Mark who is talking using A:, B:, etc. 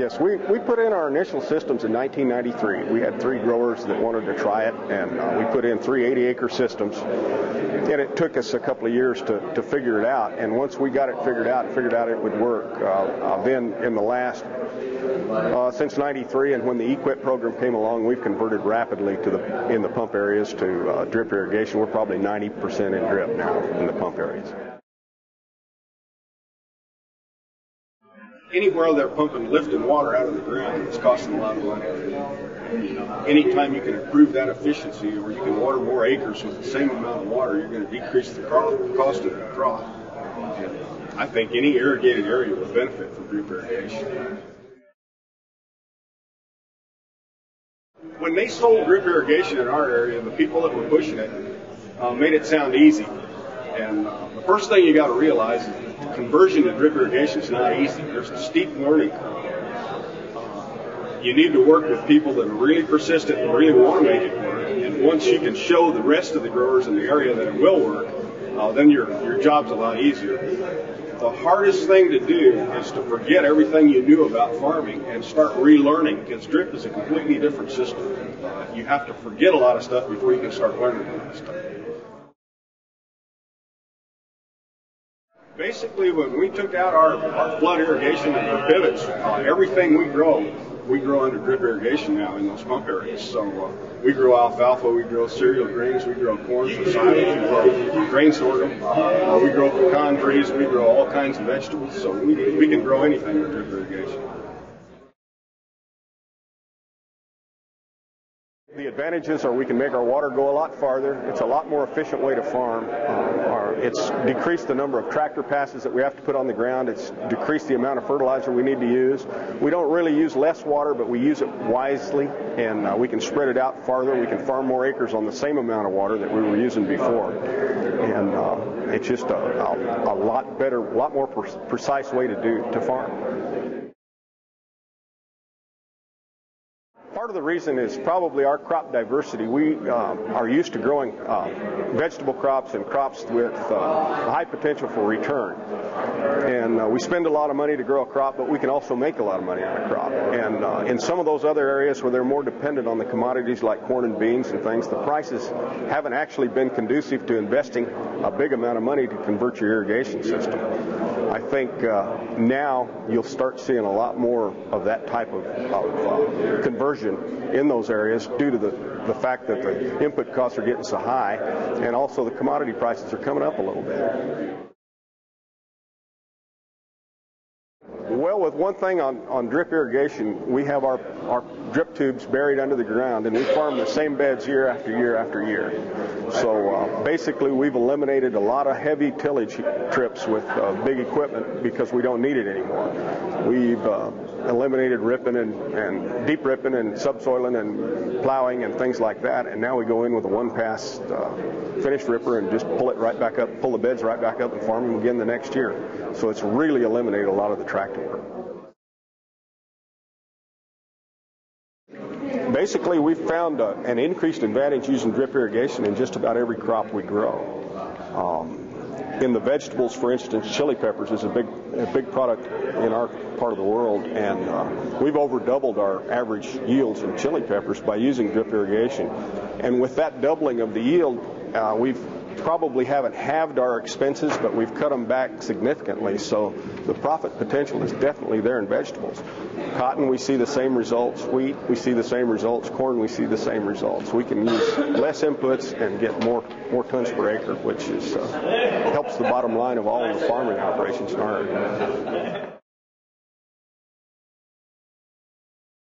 A: Yes, we put in our initial systems in 1993. We had 3 growers that wanted to try it, and we put in 3 80-acre systems. And it took us a couple of years to figure it out. And once we got it figured out it would work, then in the last, since 93 and when the EQIP program came along, we've converted rapidly in the pump areas to drip irrigation. We're probably 90% in drip now in the pump areas.
B: Anywhere they're pumping, lifting water out of the ground, it's costing a lot of money. Anytime you can improve that efficiency, or you can water more acres with the same amount of water, you're going to decrease the cost of the crop. And I think any irrigated area will benefit from drip irrigation. When they sold drip irrigation in our area, the people that were pushing it made it sound easy. And the first thing you got to realize is that conversion to drip irrigation is not easy. There's a steep learning curve. You need to work with people that are really persistent and really want to make it work. And once you can show the rest of the growers in the area that it will work, then your job's a lot easier. The hardest thing to do is to forget everything you knew about farming and start relearning, because drip is a completely different system. You have to forget a lot of stuff before you can start learning a lot of stuff. Basically, when we took out our flood irrigation and our pivots, everything we grow under drip irrigation now in those pump areas. So we grow alfalfa, we grow cereal grains, we grow corn for silage, we grow grain sorghum, we grow pecan trees, we grow all kinds of vegetables. So we can grow anything with drip irrigation.
A: The advantages are we can make our water go a lot farther. It's a lot more efficient way to farm. It's decreased the number of tractor passes that we have to put on the ground. It's decreased the amount of fertilizer we need to use. We don't really use less water, but we use it wisely, and we can spread it out farther. We can farm more acres on the same amount of water that we were using before. And it's just a lot better, a lot more precise way to farm. Part of the reason is probably our crop diversity. We are used to growing vegetable crops and crops with high potential for return. And we spend a lot of money to grow a crop, but we can also make a lot of money on a crop. And in some of those other areas where they're more dependent on the commodities like corn and beans and things, the prices haven't actually been conducive to investing a big amount of money to convert your irrigation system. I think now you'll start seeing a lot more of that type of conversion in those areas due to the fact that the input costs are getting so high, and also the commodity prices are coming up a little bit. Well, with one thing on drip irrigation, we have our drip tubes buried under the ground, and we farm the same beds year after year after year. So basically we've eliminated a lot of heavy tillage trips with big equipment because we don't need it anymore. We've eliminated ripping and deep ripping and subsoiling and plowing and things like that, and now we go in with a one-pass finished ripper and just pull it right back up, pull the beds right back up and farm them again the next year. So it's really eliminated a lot of the tractor work. Basically, we've found an increased advantage using drip irrigation in just about every crop we grow. In the vegetables, for instance, chili peppers is a big product in our part of the world, and we've over doubled our average yields in chili peppers by using drip irrigation. And with that doubling of the yield, we've probably haven't halved our expenses, but we've cut them back significantly. So the profit potential is definitely there in vegetables. Cotton, we see the same results. Wheat, we see the same results. Corn, we see the same results. We can use less inputs and get more tons per acre, which is helps the bottom line of all of the farming operations in our area.